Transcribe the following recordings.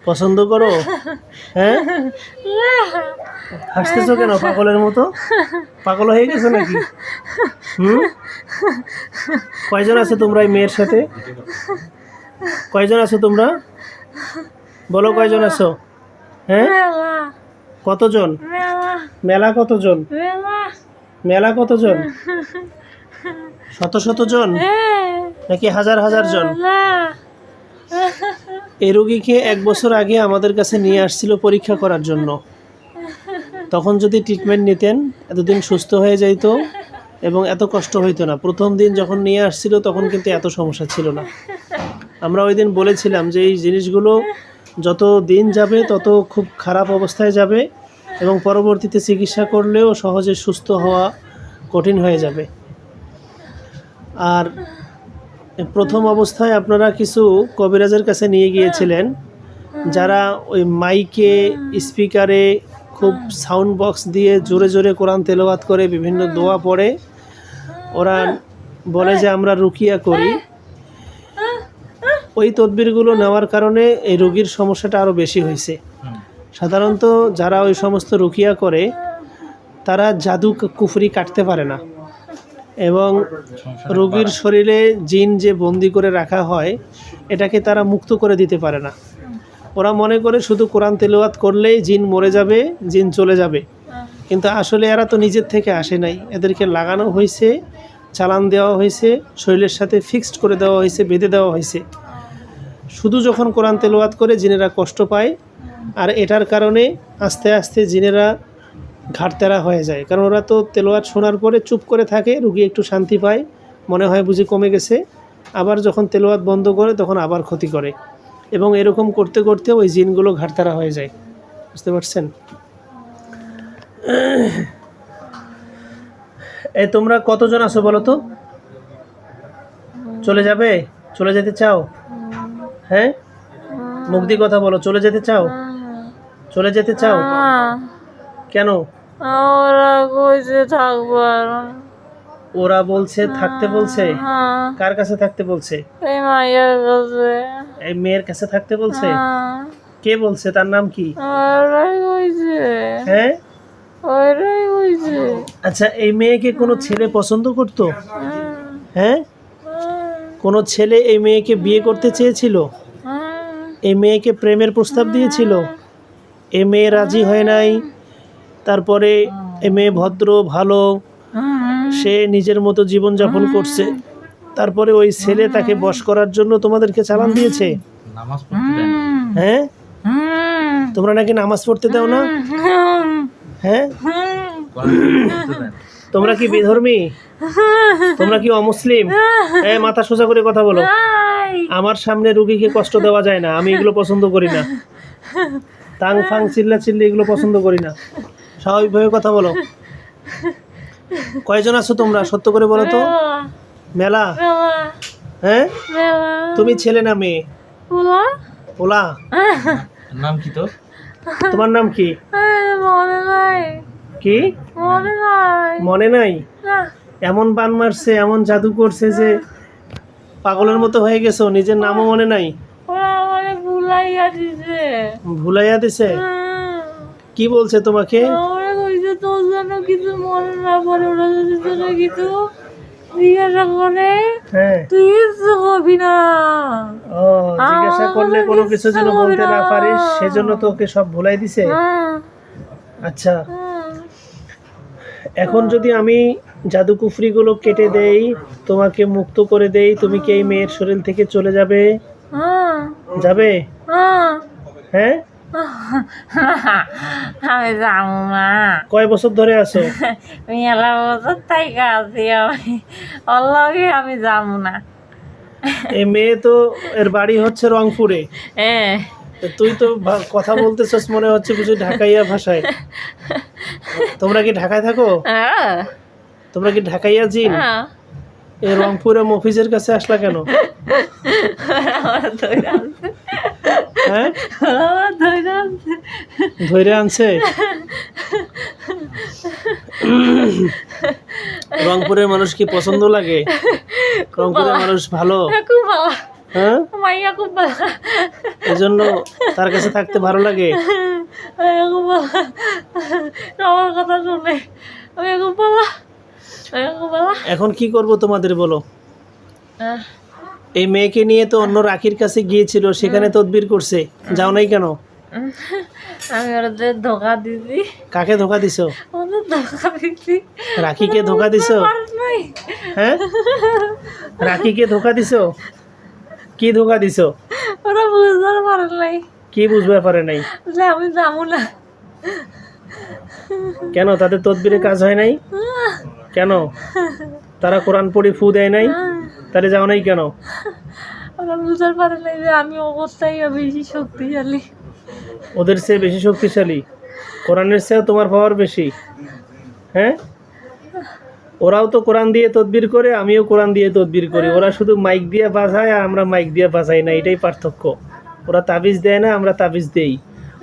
পছন্দ করো? হ্যাঁ, হাসতেছো কেন পাগলের মতো? পাগল হয়ে গেছো নাকি? কয়জন আছো তোমরা এই মেয়ের সাথে? কয়জন আছো তোমরা? বলো কয়জন আছো? হ্যাঁ, কতজন? মেলা কতজন? মেলা কতজন? শত শত জন নাকি হাজার হাজার জন? এই রোগীকে 1 বছর আগে আমাদের কাছে নিয়ে আসছিল পরীক্ষা করার জন্য। তখন যদি ট্রিটমেন্ট নিতেন এতদিন সুস্থ হয়ে যাইতো এবং এত কষ্ট হইতো না। প্রথম দিন যখন নিয়ে আসছিল তখন কিন্তু এত সমস্যা ছিল না। আমরা ওই দিন বলেছিলাম যে এই জিনিসগুলো যত দিন যাবে তত খুব খারাপ অবস্থায় যাবে এবং পরবর্তীতে চিকিৎসা করলেও সহজে সুস্থ হওয়া কঠিন হয়ে যাবে। আর প্রথম অবস্থায় আপনারা কিছু কবিরাজের কাছে নিয়ে গিয়েছিলেন যারা ওই মাইকে স্পিকারে খুব সাউন্ড বক্স দিয়ে জোরে জোরে কোরআন তেলাওয়াত করে বিভিন্ন দোয়া পড়ে। ওরা বলে যে আমরা রুকিয়া করি। ওই তদবিরগুলো নেওয়ার কারণে এই রোগীর সমস্যাটা আরও বেশি হয়েছে। সাধারণত যারা ওই সমস্ত রুকিয়া করে তারা জাদু কুফরি কাটতে পারে না এবং রোগীর শরীরে জিন যে বন্দি করে রাখা হয় এটাকে তারা মুক্ত করে দিতে পারে না। ওরা মনে করে শুধু কোরআন তেলাওয়াত করলেই জিন মরে যাবে, জিন চলে যাবে, কিন্তু আসলে এরা তো নিজের থেকে আসে নাই। এদেরকে লাগানো হয়েছে, চালান দেওয়া হয়েছে, শরীরের সাথে ফিক্সড করে দেওয়া হয়েছে, বেঁধে দেওয়া হয়েছে। শুধু যখন কোরআন তেলাওয়াত করে জিনেরা কষ্ট পায় আর এটার কারণে আস্তে আস্তে জিনেরা ঘাটতেরা হয়ে যায়। কারণ ওরা তো তেলাওয়াত শোনার পরে চুপ করে থাকে, রুগী একটু শান্তি পায়, মনে হয় বুঝি কমে গেছে। আবার যখন তেলাওয়াত বন্ধ করে তখন আবার ক্ষতি করে এবং এরকম করতে করতে ওই জিনগুলো ঘাটতেরা হয়ে যায়। বুঝতে পারছেন? এই তোমরা কতজন আছো বলো তো? চলে যাবে? চলে যেতে চাও? হ্যাঁ, মুখ দিয়ে কথা বলো। চলে যেতে চাও? চলে যেতে চাও? কেন? ওরা কইছে থাকবো। ওরা বলছে থাকতে বলছে? কার কাছে থাকতে বলছে? এই মায়ের কাছে। এই মেয়ের কাছে থাকতে বলছে? কে বলছে? তার নাম কি? ওরাই কইছে। হ্যাঁ, ওরাই কইছে। আচ্ছা, এই মেয়েকে কোনো ছেলে পছন্দ করতো? হ্যাঁ, কোনো ছেলে এই মেয়েকে বিয়ে করতে চেয়েছিল? এই মেয়েকে প্রেমের প্রস্তাব দিয়েছিল? এই মেয়ে রাজি হয় নাই? তারপরে এই মেয়ে ভদ্র, ভালো, সে নিজের মতো জীবনযাপন করছে, তারপরে ওই ছেলে তাকে বশ করার জন্য তোমাদেরকে চালান দিয়েছে? হ্যাঁ, তোমরা নাকি নামাজ পড়তে দাও না? হ্যাঁ, তোমরা কি বিধর্মী? তোমরা কি অমুসলিম? মাথা সোজা করে কথা বলো। আমার সামনে রুগীকে কষ্ট দেওয়া যায় না, আমি এগুলো পছন্দ করি না। তাং ফাং চিল্লা চিল্লি এগুলো পছন্দ করি না। স্বাভাবিকভাবে কথা বলো। কয়জন আছো তোমরা? সত্য করে বলো তো। মেলা? হ্যাঁ, তুমি ছেলে না মেয়ে? পোলা। নাম কি তোর? তোমার নাম কি? মনে নাই। কি মনে নাই? মনে নাই? এমন বান মারছে, এমন জাদু করছে যে পাগলের মতো হয়ে গেছো, নিজের নামও মনে নাই? ওরা আমারে ভুলাইয়া দিছে। ভুলাইয়া দিছে? কি বলছে তোমাকে? ওরা কইছে তোর যেন কিছু মনে না পড়ে, ওরা যদি তোর কিছু জিজ্ঞাসা করে তুই কিছু কবি না। ও, জিজ্ঞাসা করলে কোনো কিছু যেন বলতে না পারিস সেজন্য তোকে সব ভুলাই দিছে? আচ্ছা, এখন যদি আমি জাদু কুফরিগুলো কেটে দেই, তোমাকে মুক্ত করে দেই, তুমি কি এই মেয়ের শরীর থেকে চলে যাবে? যাবে? হ্যাঁ, আমি যাবো না। কয় বছর ধরে আছো? মেলা বছর তাই আছি আমি, অল্লাহে আমি যাবো না। এই মেয়ে তো এর বাড়ি হচ্ছে রংপুরে। তুই তো কথা বলতেছস মনে হচ্ছে বুঝি ঢাকাইয়া ভাষায়। তোমরা কি ঢাকায় থাকো? তোমরা কি ঢাকাইয়া জিন? এই রংপুরে মফিজের কাছে আসলা কেন? হ্যাঁ, ধৈর্য আনছে। রংপুরের মানুষ কি পছন্দ লাগে? রংপুরের মানুষ ভালো? খুব ভালো। হ্যাঁ, মাইয়া খুব ভালো। এজন্য তার কাছে থাকতে ভালো লাগে। আমি এখন বলা আমার কথা শুনে আমি এখন বলা এখন কি করব তোমাদের বলো? এই মেয়েকে নিয়ে তো অন্য রাখির কাছে গিয়েছিল, সেখানে তদবির করছে, যাও নাই কেন? আমি ওদের ধোকা দিছি। কাকে ধোকা দিছো? ওদের ধোকা দিছি। রাখিকে ধোকা দিছো? নাই হ্যাঁ, রাখিকে ধোকা দিছো? কি ধোকা দিছো? ওরা বুঝতে পারে নাই। কি বুঝতে পারে নাই? যে আমি যাবো না। কেন, তাদের তদবিরে কাজ হয় নাই কেন? তারা কোরআন পড়ে ফু দেয় নাই, তারে যাও নাই কেন? ওরা বুঝতে পারে নাই যে আমি অবস্থায় বেশি শক্তিশালী। ওদের চেয়ে বেশি শক্তিশালী? কোরআনের চেয়েও তোমার পাওয়ার বেশি? হ্যাঁ, ওরাও তো কোরআন দিয়ে তদবির করে, আমিও কোরআন দিয়ে তদবির করি। ওরা শুধু মাইক দিয়ে বাজায় আর আমরা মাইক দিয়ে বাজাই না, এটাই পার্থক্য। ওরা তাবিজ দেয় না, আমরা তাবিজ দেই।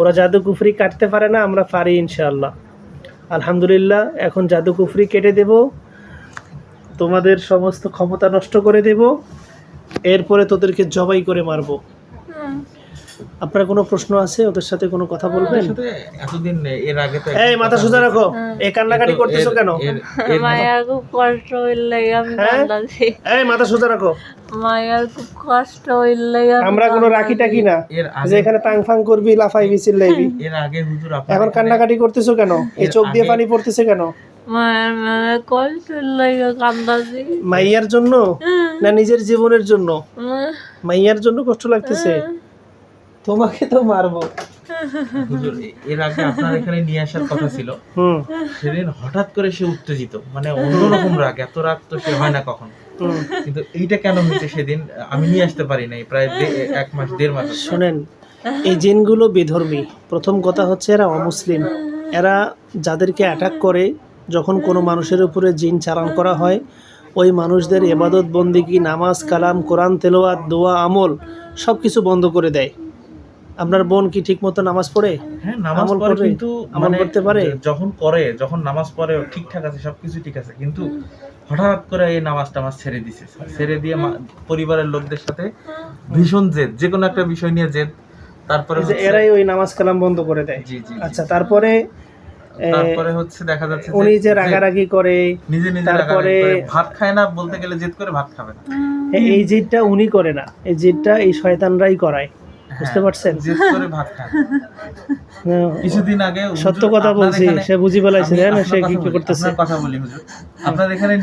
ওরা জাদু কুফরি কাটতে পারে না, আমরা পারি ইনশাআল্লাহ। আলহামদুলিল্লাহ, এখন জাদু কুফরি কেটে দেব, তোমাদের সমস্ত ক্ষমতা নষ্ট করে দেব, এরপরে তোদেরকে জবাই করে মারবো। আপনার কোনো প্রশ্ন আছে? ওদের সাথে কোনো কথা বলবেন? এতদিন এর আগে তো এই মাথা সোজা রাখো, এই কান্নাকাটি করতেছো কেন? মায়ের খুব কষ্ট হইলে আমি কান্দাছি। এই মাথা সোজা রাখো। মায়ের খুব কষ্ট হইলে আমরা কোনো রাখি টাকি না যে এখানে টাং ফাং করবি, লাফাই মিছিল লাইবি। এর আগে হুজুর এখন কান্নাকাটি করতেছো কেন? এই চোখ দিয়ে পানি পড়তেছে কেন? মায়ের কষ্ট হইলে কান্দাছি। মাইয়ার জন্য না নিজের জীবনের জন্য? মাইয়ার জন্য কষ্ট লাগতেছে? তোমাকে তো মারবো। হুজুর এর আগে আপনার এখানে নিয়ে আসার কথা ছিল, সেদিন হঠাৎ করে সে উত্তেজিত, মানে অন্যরকম রাগ, এত রাগ তো সে হয় না কখন। কিন্তু এইটা কেন হয়েছে সেদিন আমি নিয়ে আসতে পারি নাই, প্রায় 1 মাস 1.5 মাস। শোনেন, এই জিনগুলো বেধর্মী। প্রথম কথা হচ্ছে এরা অমুসলিম। এরা যাদেরকে অ্যাটাক করে, যখন কোনো মানুষের উপরে জিন চালান করা হয়, ওই মানুষদের ইবাদত বন্দিগি, নামাজ কালাম, কোরআন তেলাওয়াত, দোয়া, আমল সব কিছু বন্ধ করে দেয়। আপনার বোন কি ঠিক মতো নামাজ পড়ে? হ্যাঁ, নামাজ পড়ে, কিন্তু আমল করতে পারে? যখন নামাজ পড়ে ঠিকঠাক আছে, সবকিছু ঠিক আছে, কিন্তু হঠাৎ করে এই নামাজ টামাজ ছেড়ে দিছে। ছেড়ে দিয়ে পরিবারের লোকদের সাথে ভীষণ জেদ, যে কোনো একটা বিষয় নিয়ে জেদ। তারপরে এরাই ওই নামাজ কালাম বন্ধ করে দেয়। জি জি। আচ্ছা, তারপরে হচ্ছে দেখা যাচ্ছে উনি যে রাগারাগি করে, নিজে তারপরে ভাত খায় না, বলতে গেলে জেদ করে ভাত খাবে না। এই জিদটা উনি করে না, এই জিদটা এই শয়তানরাই করায়। বুঝতে পারছেন? জেদ করে ভাত খায়। কিছুদিন আগে সত্য কথা বলছি, সে বুঝি বলাইছে না, সে কি করতেছে। কথা বলি হুজুর, আপনার এখানে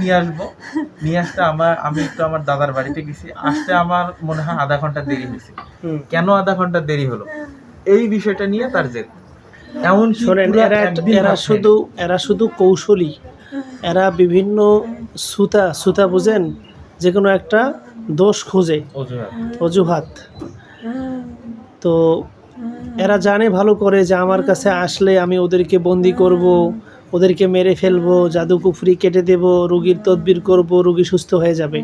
নিয়ে আসতে আমি একটু আমার দাদার বাড়িতে গেছি, আসতে আমার মনে হয় আধা ঘন্টা দেরি হয়েছে। কেন আধা ঘন্টা দেরি হলো? এই বিষয়টা নিয়ে তার জেদ। এমন শোনেন, এরা শুধু কৌশলী। এরা বিভিন্ন সুতা বুঝেন, যে কোনো একটা দোষ খুঁজে, অজুহাত। তো এরা জানে ভালো করে যে আমার কাছে আসলে আমি ওদেরকে বন্দি করব, ওদেরকে মেরে ফেলবো, জাদু কুফরি কেটে দেব, রুগীর তদবির করব, রুগী সুস্থ হয়ে যাবে।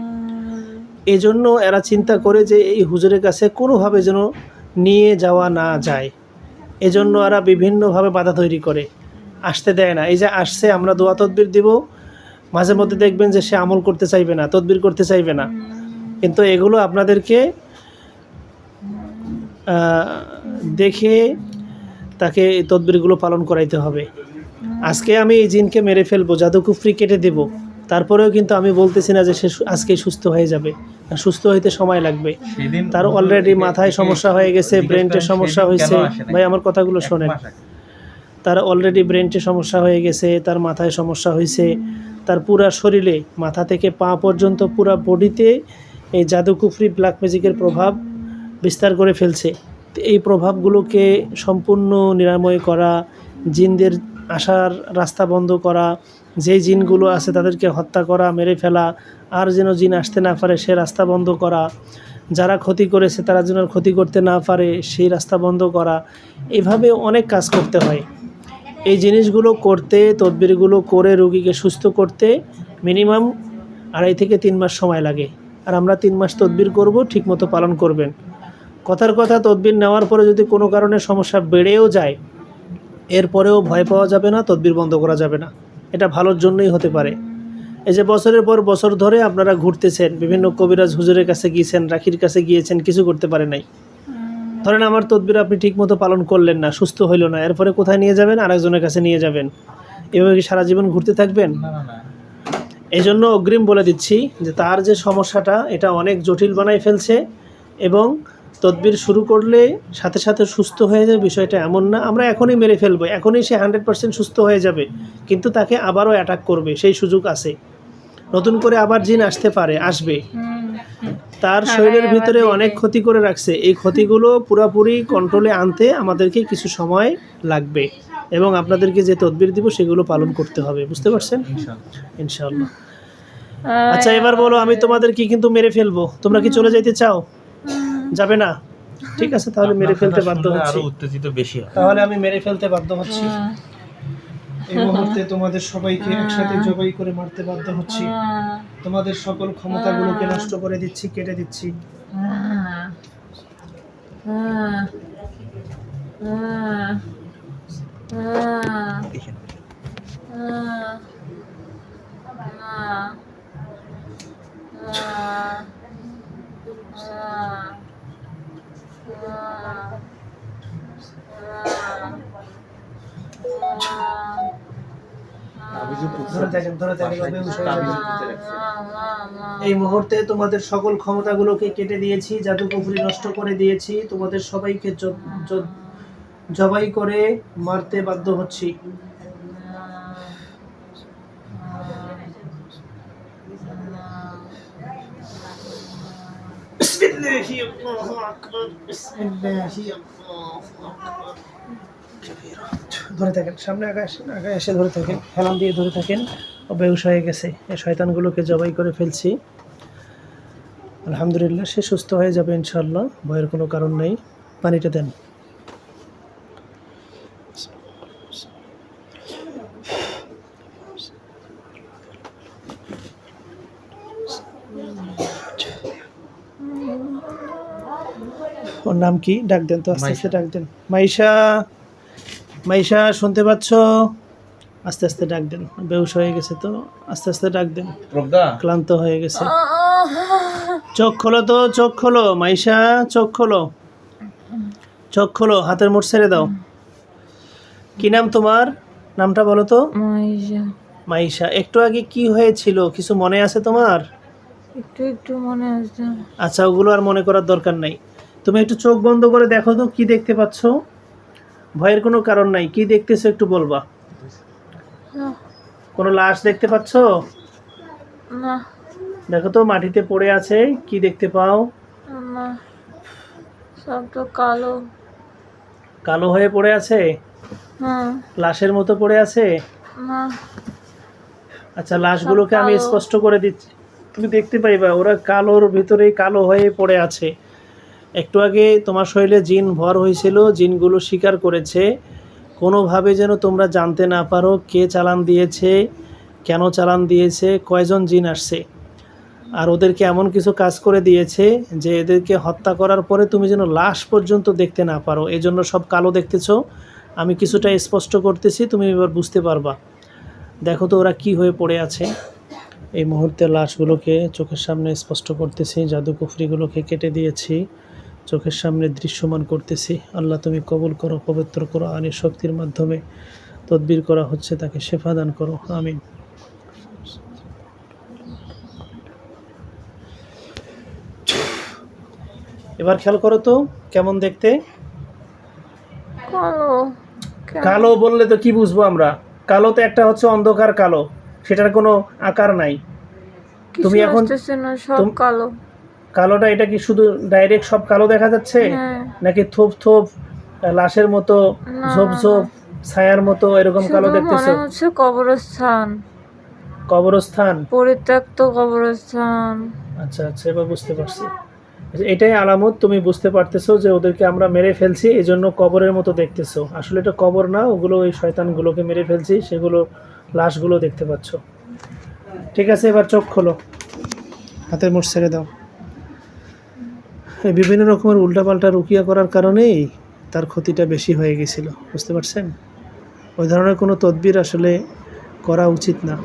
এজন্য এরা চিন্তা করে যে এই হুজুরের কাছে কোনোভাবে যেন নিয়ে যাওয়া না যায়। এজন্য এরা বিভিন্নভাবে বাধা তৈরি করে, আসতে দেয় না। এই যে আসছে, আমরা দোয়া তদবির দিব, মাঝে মধ্যে দেখবেন যে সে আমল করতে চাইবে না, তদবির করতে চাইবে না। কিন্তু এগুলো আপনাদেরকে দেখে তাকে এই তদবিরগুলো পালন করাইতে হবে। আজকে আমি এই জিনকে মেরে ফেলবো, জাদু কুফরি কেটে দেব, তারপরেও কিন্তু আমি বলতেছি না যে সে আজকেই সুস্থ হয়ে যাবে। সুস্থ হইতে সময় লাগবে। তার অলরেডি মাথায় সমস্যা হয়ে গেছে, ব্রেনটে সমস্যা হয়েছে। ভাই, আমার কথাগুলো শোনেন। তার অলরেডি ব্রেনটে সমস্যা হয়ে গেছে, তার মাথায় সমস্যা হয়েছে, তার পুরা শরীরে, মাথা থেকে পা পর্যন্ত পুরা বডিতে এই জাদু কুফরি ব্ল্যাক ম্যাজিকের প্রভাব বিস্তার করে ফেলছে। এই প্রভাবগুলোকে সম্পূর্ণ নিরাময় করা, জিনদের আসার রাস্তা বন্ধ করা, যেই জিনগুলো আছে তাদেরকে হত্যা করা, মেরে ফেলা, আর যেন জিন আসতে না পারে সে রাস্তা বন্ধ করা, যারা ক্ষতি করেছে তারা যেন ক্ষতি করতে না পারে সেই রাস্তা বন্ধ করা। এভাবে অনেক কাজ করতে হয়। এই জিনিসগুলো করতে, তদবিরগুলো করে রোগীকে সুস্থ করতে মিনিমাম 2.5 থেকে 3 মাস সময় লাগে। আর আমরা 3 মাস তদবির করব, ঠিকমতো পালন করবেন। কথার কথা, তদবির নেওয়ার পরে যদি কোনো কারণে সমস্যা বেড়েও যায়, এরপরেও ভয় পাওয়া যাবে না, তদবির বন্ধ করা যাবে না। এটা ভালোর জন্যই হতে পারে। এই যে বছরের পর বছর ধরে আপনারা ঘুরতেছেন, বিভিন্ন কবিরাজ হুজুরের কাছে গিয়েছেন, রাখির কাছে গিয়েছেন, কিছু করতে পারে নাই। ধরেন আমার তদবির আপনি ঠিকমতো পালন করলেন না, সুস্থ হইল না, এরপরে কোথায় নিয়ে যাবেন? আরেকজনের কাছে নিয়ে যাবেন। এভাবে কি সারা জীবন ঘুরতে থাকবেন? না না না, এই জন্য অগ্রিম বলে দিচ্ছি যে তার যে সমস্যাটা এটা অনেক জটিল বানাই ফেলছে, এবং তদবির শুরু করলে সাথে সাথে সুস্থ হয়ে যাবে বিষয়টা এমন না। আমরা এখনই মেরে ফেলবো, এখনই সে 100% সুস্থ হয়ে যাবে, কিন্তু তাকে আবারও অ্যাটাক করবে, সেই সুযোগ আছে। নতুন করে আবার জিন আসতে পারে, আসবে। তার শরীরের ভিতরে অনেক ক্ষতি করে রাখছে, এই ক্ষতিগুলো পুরোপুরি কন্ট্রোলে আনতে আমাদেরকে কিছু সময় লাগবে, এবং আপনাদেরকে যে তদবির দিব সেগুলো পালন করতে হবে, বুঝতে পারছেন? ইনশাআল্লাহ। ইনশাআল্লাহ। আচ্ছা এবার বলো, আমি তোমাদেরকে কিন্তু মেরে ফেলবো, তোমরা কি চলে যাইতে চাও? যাবে না? ঠিক আছে, তাহলে মেরে ফেলতে আপনার বাধ্য কথা শুনলে হচ্ছি। আরো উত্তেজিত বেশি হয়। তাহলে আমি মেরে ফেলতে বাধ্য হচ্ছি। এই মুহূর্তে তোমাদের সবাইকে একসাথে জবাই করে মারতে বাধ্য হচ্ছি। তোমাদের সকল ক্ষমতাগুলোকে নষ্ট করে দিচ্ছি, কেটে দিচ্ছি। দেখেন ধরে থাকেন, ধরে থাকেন, বেহুশ হয়ে যাবেন। এই মুহূর্তে তোমাদের সকল ক্ষমতাগুলোকে কেটে দিয়েছি, জাদু কুফরি নষ্ট করে দিয়েছি, তোমাদের সবাইকে জবাই করে মারতে বাধ্য হচ্ছি। বিসমিল্লাহি আল্লাহু আকবার, বিসমিল্লাহি আল্লাহু আকবার। ধরে থাকেন, সামনে আগায় আসেন, আগায় এসে ধরে থাকেন, হেলান দিয়ে ধরে থাকেন। ও বেহুশ হয়ে গেছে, এই শয়তানগুলোকে জবাই করে ফেলছি। আলহামদুলিল্লাহ, সে সুস্থ হয়ে যাবে ইনশাআল্লাহ, ভয়ের কোনো কারণ নেই। পানিটা দেন। ওর নাম কি? ডাক দেন তো, আস্তে আস্তে ডাক দেন। মাইশা, মাইশা শুনতে পাচ্ছ? আস্তে আস্তে ডাক দেন, বেহুশ হয়ে গেছে তো, আস্তে আস্তে ডাক দেন, প্রজ্ঞা ক্লান্ত হয়ে গেছে। চোখ খোলো তো, চোখ খোলো মাইশা, চোখ খোলো, চোখ খোলো, হাতের মুঠ ছেড়ে দাও। কি নাম তোমার? নামটা বলো তো। মাইশা। একটু আগে কি হয়েছিল কিছু মনে আছে তোমার? একটু একটু মনে আছে। আচ্ছা, ওগুলো আর মনে করার দরকার নাই। তুমি একটু চোখ বন্ধ করে দেখো তো কি দেখতে পাচ্ছ। ভয়ের কোনো কারণ নাই, কি দেখতেছো একটু বলবা। কোনো লাশ দেখতে পাচ্ছ? না। দেখো তো মাটিতে পড়ে আছে, কি দেখতে পাও? না, সব তো কালো। কালো হয়ে পড়ে আছে? হ্যাঁ। লাশের মতো পড়ে আছে? না। আচ্ছা, লাশগুলোকে আমি স্পষ্ট করে দিচ্ছি, তুমি দেখতে পাইবা ওরা কালোর ভিতরে কালো হয়ে পড়ে আছে। একটু আগে তোমার শরীরে জিন ভর হয়েছিল, জিনগুলো স্বীকার করেছে। কোনোভাবে যেন তোমরা জানতে না পারো কে চালান দিয়েছে, কেন চালান দিয়েছে, কয়জন জিন আসছে। আর ওদেরকে এমন কিছু কাজ করে দিয়েছে যে এদেরকে হত্যা করার পরে তুমি যেন লাশ পর্যন্ত দেখতে না পারো, এজন্য সব কালো দেখতেছো। আমি কিছুটা স্পষ্ট করতেছি, তুমি এবার বুঝতে পারবা। দেখো তো ওরা কি হয়ে পড়ে আছে। এই মুহূর্তে লাশগুলোকে চোখের সামনে স্পষ্ট করতেছি, জাদু কুফরিগুলোকে কেটে দিয়েছি, চোখের সামনে দৃশ্যমান করতেছি। আল্লাহ তুমি কবুল করো, পবিত্র করো, আনির শক্তির মাধ্যমে তদবির করা হচ্ছে, তাকে শেফা দান করো, আমিন। এবার খেয়াল করো তো কেমন দেখতে। কালো। কালো বললে তো কি বুঝবো আমরা? কালো তো একটা হচ্ছে অন্ধকার কালো, সেটার কোনো আকার নাই। তুমি এখন সব কালো। কালোটা এটা কি শুধু ডাইরেক্ট সব কালো দেখা যাচ্ছে, নাকি থোপ থোপ লাশের মতো, ঝোপ ঝোপ ছায়ার মতো এরকম কালো দেখতেছো? মনে হচ্ছে কবরস্থান। কবরস্থান, পরিত্যক্ত কবরস্থান। আচ্ছা আচ্ছা, এবার বুঝতে পারছি। এটাই আলামত, তুমি বুঝতে পারতেছো যে ওদেরকে আমরা মেরে ফেলছি, এই জন্য কবরের মতো দেখতেছো। আসলে এটা কবর না, ওগুলো ওই শয়তানগুলোকে মেরে ফেলছি, সেগুলো লাশগুলো দেখতে পাচ্ছ। ঠিক আছে, এবার চোখ খোলো, হাতের মুঠ ছেড়ে দাও। বিভিন্ন রকমের উল্টাপাল্টা রুকিয়া করার কারণেই তার ক্ষতিটা বেশি হয়ে গেছিল, বুঝতে পারছেন? ওই ধরনের কোনো তদবির আসলে করা উচিত না।